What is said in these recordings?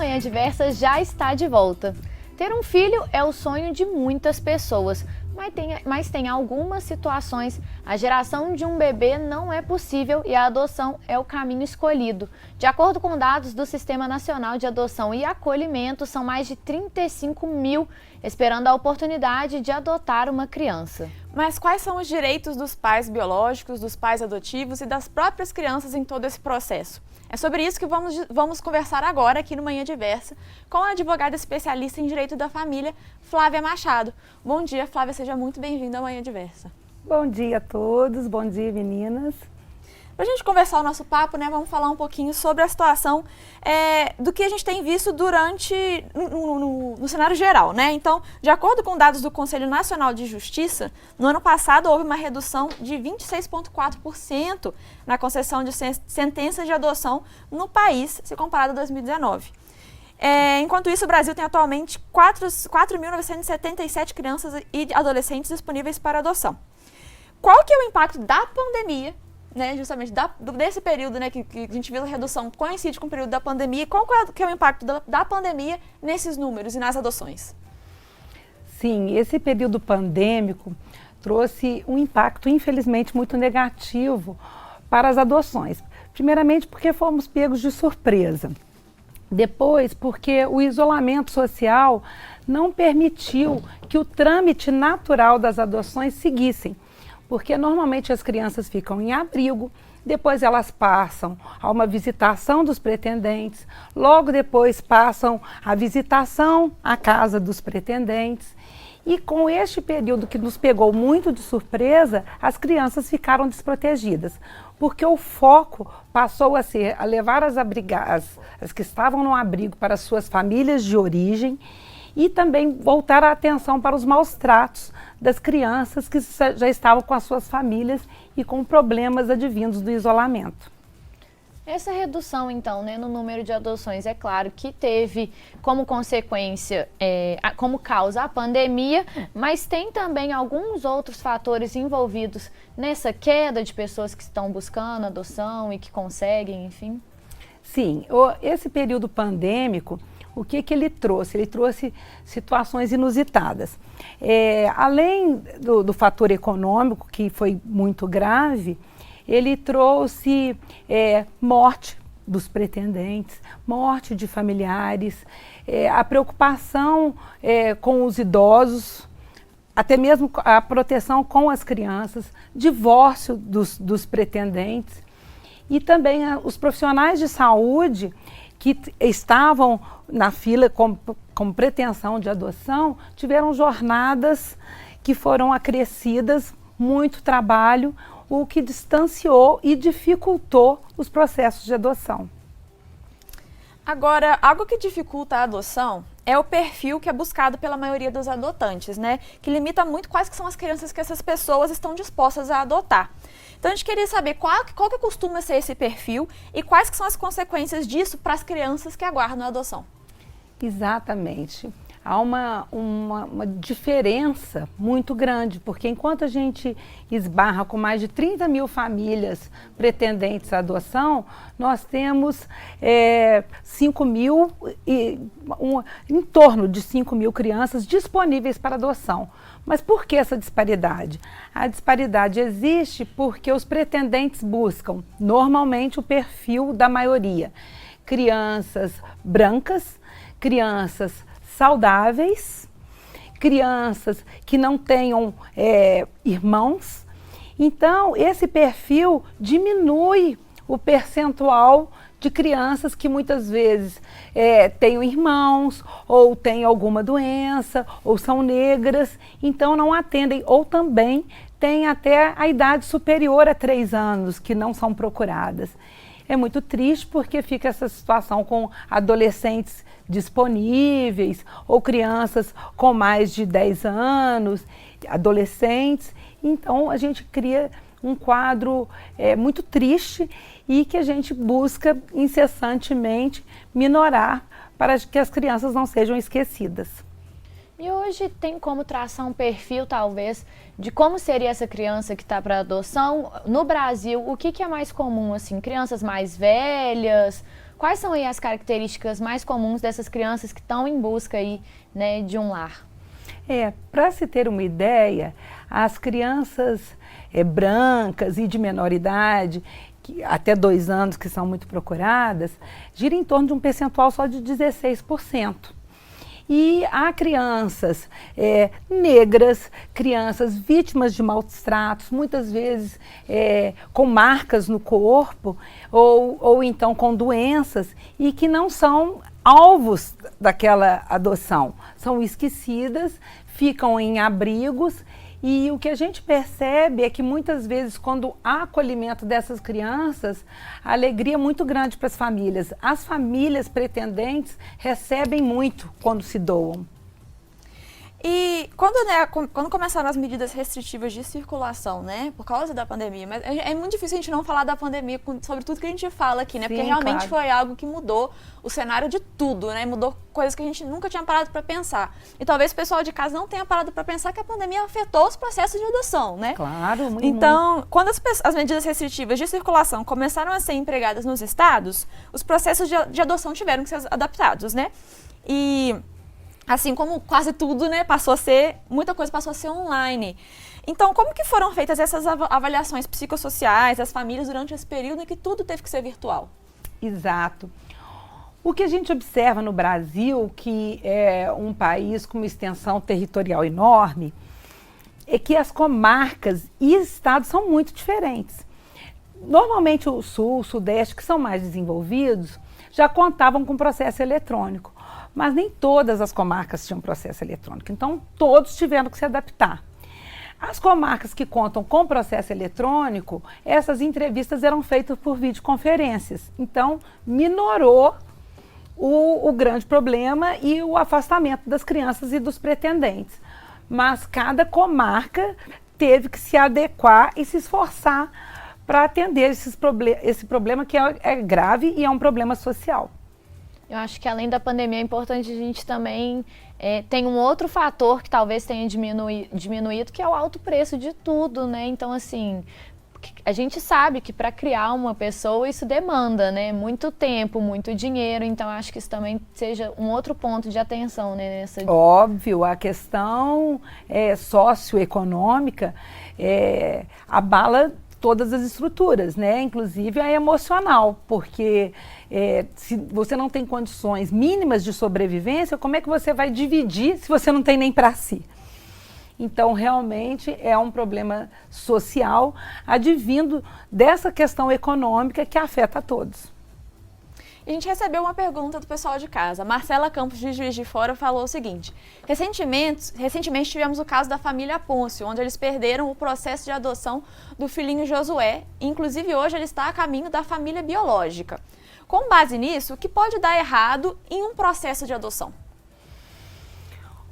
Manhã Diversa já está de volta. Ter um filho é o sonho de muitas pessoas, mas tem algumas situações. A geração de um bebê não é possível e a adoção é o caminho escolhido. De acordo com dados do Sistema Nacional de Adoção e Acolhimento, são mais de 35 mil esperando a oportunidade de adotar uma criança. Mas quais são os direitos dos pais biológicos, dos pais adotivos e das próprias crianças em todo esse processo? É sobre isso que vamos conversar agora aqui no Manhã Diversa com a advogada especialista em direito da família, Flávia Machado. Bom dia, Flávia, seja muito bem-vinda ao Manhã Diversa. Bom dia a todos, bom dia meninas. Para a gente conversar o nosso papo, né, vamos falar um pouquinho sobre a situação do que a gente tem visto no cenário geral, né? Então, de acordo com dados do Conselho Nacional de Justiça, no ano passado houve uma redução de 26,4% na concessão de sentenças de adoção no país, se comparado a 2019. Enquanto isso, o Brasil tem atualmente 4.977 crianças e adolescentes disponíveis para adoção. Qual que é o impacto da pandemia, né, justamente desse período, né, que a gente viu a redução coincide com o período da pandemia, qual que é o impacto da pandemia nesses números e nas adoções? Sim, esse período pandêmico trouxe um impacto, infelizmente, muito negativo para as adoções. Primeiramente porque fomos pegos de surpresa. Depois porque o isolamento social não permitiu que o trâmite natural das adoções seguissem. Porque normalmente as crianças ficam em abrigo, depois elas passam a uma visitação dos pretendentes, logo depois passam a visitação à casa dos pretendentes. E com este período que nos pegou muito de surpresa, as crianças ficaram desprotegidas, porque o foco passou a ser a levar as que estavam no abrigo para suas famílias de origem e também voltar a atenção para os maus tratos das crianças que já estavam com as suas famílias e com problemas advindos do isolamento. Essa redução, então, né, no número de adoções, é claro que teve como consequência, como causa a pandemia, mas tem também alguns outros fatores envolvidos nessa queda de pessoas que estão buscando adoção e que conseguem, enfim? Sim, esse período pandêmico, o que ele trouxe? Ele trouxe situações inusitadas. Além do fator econômico, que foi muito grave, ele trouxe morte dos pretendentes, morte de familiares, a preocupação com os idosos, até mesmo a proteção com as crianças, divórcio dos pretendentes e também os profissionais de saúde que estavam na fila com pretensão de adoção, tiveram jornadas que foram acrescidas, muito trabalho, o que distanciou e dificultou os processos de adoção. Agora, algo que dificulta a adoção é o perfil que é buscado pela maioria dos adotantes, né? Que limita muito quais que são as crianças que essas pessoas estão dispostas a adotar. Então a gente queria saber qual que costuma ser esse perfil e quais que são as consequências disso para as crianças que aguardam a adoção. Exatamente. Há uma diferença muito grande, porque enquanto a gente esbarra com mais de 30 mil famílias pretendentes à adoção, nós temos 5 mil, em torno de 5 mil crianças disponíveis para adoção. Mas por que essa disparidade? A disparidade existe porque os pretendentes buscam, normalmente, o perfil da maioria. Crianças brancas, crianças saudáveis, crianças que não tenham irmãos. Então, esse perfil diminui o percentual de crianças que muitas vezes têm irmãos, ou têm alguma doença, ou são negras, então não atendem, ou também têm até a idade superior a 3 anos, que não são procuradas. É muito triste porque fica essa situação com adolescentes disponíveis ou crianças com mais de 10 anos, adolescentes. Então, a gente cria um quadro muito triste e que a gente busca incessantemente minorar para que as crianças não sejam esquecidas. E hoje tem como traçar um perfil, talvez, de como seria essa criança que está para adoção? No Brasil, o que é mais comum, assim? Crianças mais velhas? Quais são aí as características mais comuns dessas crianças que estão em busca aí, né, de um lar? Para se ter uma ideia, as crianças brancas e de menor idade, até 2 anos, que são muito procuradas, gira em torno de um percentual só de 16%. E há crianças negras, crianças vítimas de maus tratos, muitas vezes com marcas no corpo ou então com doenças e que não são alvos daquela adoção. São esquecidas, ficam em abrigos. E o que a gente percebe é que muitas vezes, quando há acolhimento dessas crianças, a alegria é muito grande para as famílias. As famílias pretendentes recebem muito quando se doam. E quando começaram as medidas restritivas de circulação, né, por causa da pandemia, mas é muito difícil a gente não falar da pandemia sobre tudo que a gente fala aqui, né, Sim, porque realmente claro. foi algo que mudou o cenário de tudo, né, mudou coisas que a gente nunca tinha parado para pensar. E talvez o pessoal de casa não tenha parado para pensar que a pandemia afetou os processos de adoção, né? Claro, muito. Então, quando as medidas restritivas de circulação começaram a ser empregadas nos estados, os processos de adoção tiveram que ser adaptados, né? E assim como quase tudo, né, muita coisa passou a ser online. Então, como que foram feitas essas avaliações psicossociais das famílias durante esse período em que tudo teve que ser virtual? Exato. O que a gente observa no Brasil, que é um país com uma extensão territorial enorme, é que as comarcas e estados são muito diferentes. Normalmente o Sul, o Sudeste, que são mais desenvolvidos, já contavam com processo eletrônico. Mas nem todas as comarcas tinham processo eletrônico, então todos tiveram que se adaptar. As comarcas que contam com processo eletrônico, essas entrevistas eram feitas por videoconferências, então minorou o grande problema e o afastamento das crianças e dos pretendentes. Mas cada comarca teve que se adequar e se esforçar para atender esse problema que é grave e é um problema social. Eu acho que além da pandemia é importante a gente também tem um outro fator que talvez tenha diminuído, que é o alto preço de tudo, né? Então, assim, a gente sabe que para criar uma pessoa isso demanda, né? Muito tempo, muito dinheiro, então acho que isso também seja um outro ponto de atenção, né? Óbvio, a questão socioeconômica abala todas as estruturas, né? Inclusive a emocional, porque se você não tem condições mínimas de sobrevivência, como é que você vai dividir se você não tem nem para si? Então, realmente é um problema social advindo dessa questão econômica que afeta a todos. E a gente recebeu uma pergunta do pessoal de casa. Marcela Campos, de Juiz de Fora, falou o seguinte: recentemente tivemos o caso da família Pôncio, onde eles perderam o processo de adoção do filhinho Josué. Inclusive, hoje ele está a caminho da família biológica. Com base nisso, o que pode dar errado em um processo de adoção?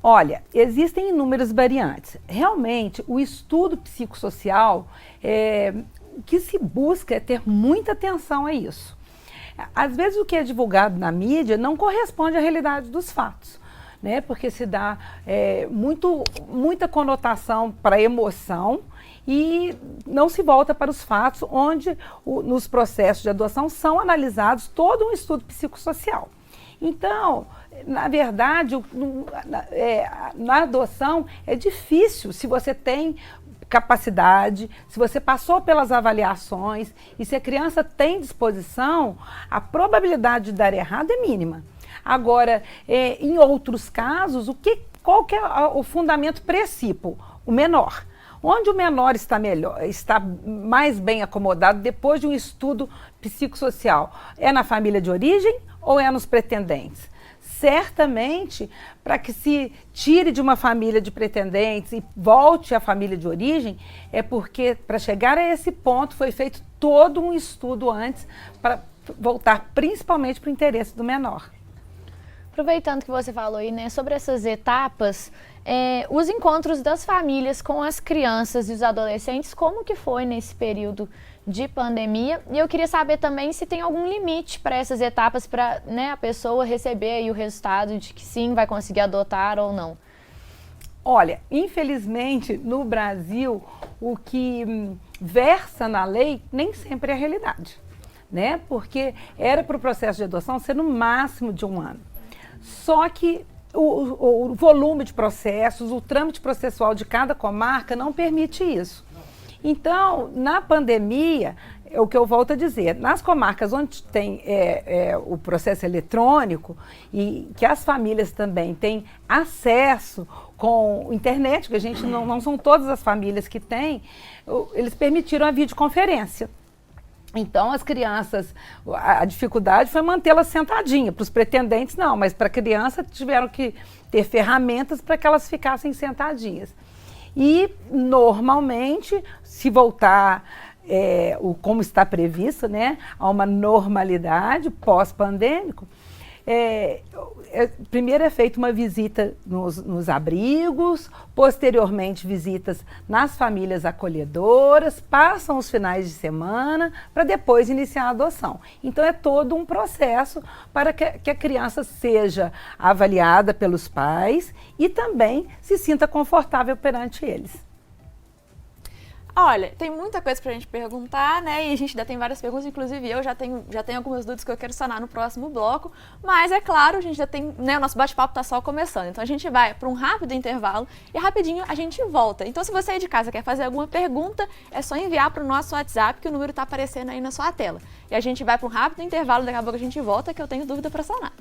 Olha, existem inúmeras variantes. Realmente, o estudo psicossocial, o que se busca é ter muita atenção a isso. Às vezes o que é divulgado na mídia não corresponde à realidade dos fatos, né? Porque se dá muita conotação para a emoção e não se volta para os fatos, onde nos processos de adoção são analisados todo um estudo psicossocial. Então, na verdade, na adoção é difícil se você tem capacidade, se você passou pelas avaliações e se a criança tem disposição, a probabilidade de dar errado é mínima. Agora, em outros casos, qual que é o fundamento princípio? O menor. Onde o menor está mais bem acomodado depois de um estudo psicossocial? É na família de origem ou é nos pretendentes? Certamente, para que se tire de uma família de pretendentes e volte à família de origem, é porque, para chegar a esse ponto, foi feito todo um estudo antes para voltar principalmente para o interesse do menor. Aproveitando que você falou aí, né, sobre essas etapas, os encontros das famílias com as crianças e os adolescentes, como que foi nesse período de pandemia? E eu queria saber também se tem algum limite para essas etapas, para, né, a pessoa receber aí o resultado de que sim, vai conseguir adotar ou não. Olha, infelizmente, no Brasil, o que versa na lei nem sempre é a realidade. né? Porque era para o processo de adoção ser no máximo de 1 ano. Só que o volume de processos, o trâmite processual de cada comarca não permite isso. Então, na pandemia, é o que eu volto a dizer, nas comarcas onde tem o processo eletrônico e que as famílias também têm acesso com internet, que a gente não são todas as famílias que têm, eles permitiram a videoconferência. Então, as crianças, a dificuldade foi mantê-las sentadinhas. Para os pretendentes, não, mas para a criança tiveram que ter ferramentas para que elas ficassem sentadinhas. E, normalmente, se voltar, como está previsto, né, a uma normalidade pós-pandêmico, primeiro é feita uma visita nos abrigos, posteriormente visitas nas famílias acolhedoras, passam os finais de semana para depois iniciar a adoção. Então é todo um processo para que a criança seja avaliada pelos pais e também se sinta confortável perante eles. Olha, tem muita coisa pra gente perguntar, né? E a gente ainda tem várias perguntas, inclusive eu já tenho algumas dúvidas que eu quero sanar no próximo bloco. Mas é claro, a gente já tem, né? O nosso bate-papo tá só começando. Então a gente vai para um rápido intervalo e rapidinho a gente volta. Então se você aí de casa quer fazer alguma pergunta, é só enviar para o nosso WhatsApp, que o número tá aparecendo aí na sua tela. E a gente vai para um rápido intervalo, daqui a pouco a gente volta, que eu tenho dúvida para sanar.